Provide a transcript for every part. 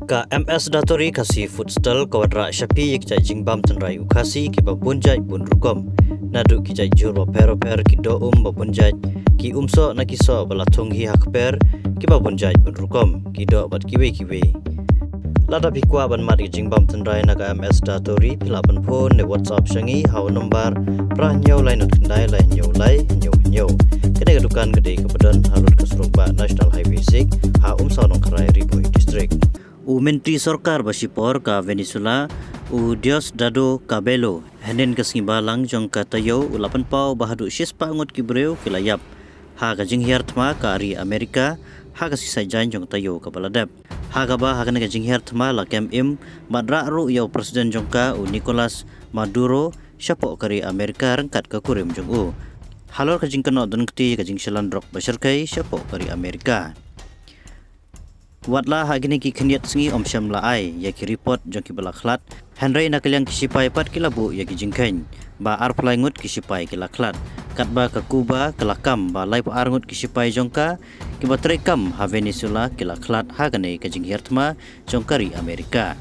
Ka MS datori kasi futsal kawadra syapi ki jai jingbam tenrai ukasi ki babunjai bun rukom nadu ki jai jur per ki do babunjai ki umso na kiso balatung hi hakper ki babunjai bun rukom ki do bat kiwe lada bikwa ban mat ki jingbam tenrai na ka MS datori pilaban phone ne WhatsApp shangi haw number pra nyau lai not kendai lai nyau kene kedukan gede kebedan halut kasrukba National Highway 6 ha umso nong krai Ribui district. Menteri Sorkar Basipor ka Venezuela Dios Dado Cabello henen ka balang jong ka tayo ulapan pau bahadu shispa ngut ki Briew kilayap ha ka Hiar Thma ka ari Amerika ha ka sisai jan jong tayo ka baladap ha ka ba ha ka Hiar Thma la kem im madra ru yo presiden jong ka Nicolas Maduro syapo kari Amerika rengkat ka kurim jong halor ka keno don kti ka shalan drok basarkai syapo kari Amerika. Watlah hagini ki khniat sngi om syam la ai ya ki report jong ki balakhlat Henry na kaliang ki sipai pat ki labu ya ki jingkhain ba ar plai ngut ki sipai ki lakhlat kat ba ka Kumba kelakam ba lai pa ar ngut ki sipai jong ka ki ba trekam ha Venezuela ki lakhlat hagane ka jing Hiar Thma jong kari Amerika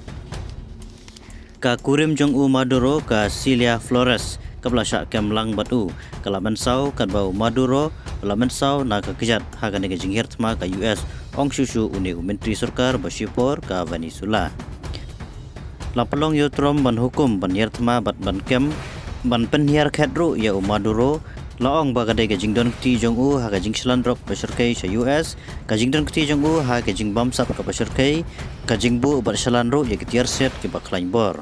ka kurim jong Maduro ka Cilia Flores kabla syak kem lang batu kalaban sau kat bau Maduro kalaban sau na ka kejat hagane ka jing Hiar Thma ka US ong susu uni Menteri Sorkar Basipor ka Venezuela. Lapalong yotrom ban hukum ban Hiar Thma bat ban kem ban Pyrkhat ru ya Maduro laong bagade ka jingdon kti jong ha ka jing shlandrok basarkai sa US ka jingdon kti jong ha ka jing bamsap ka basarkai ka jingbu bat shalan ru ya ki tiar set ki baklain bor.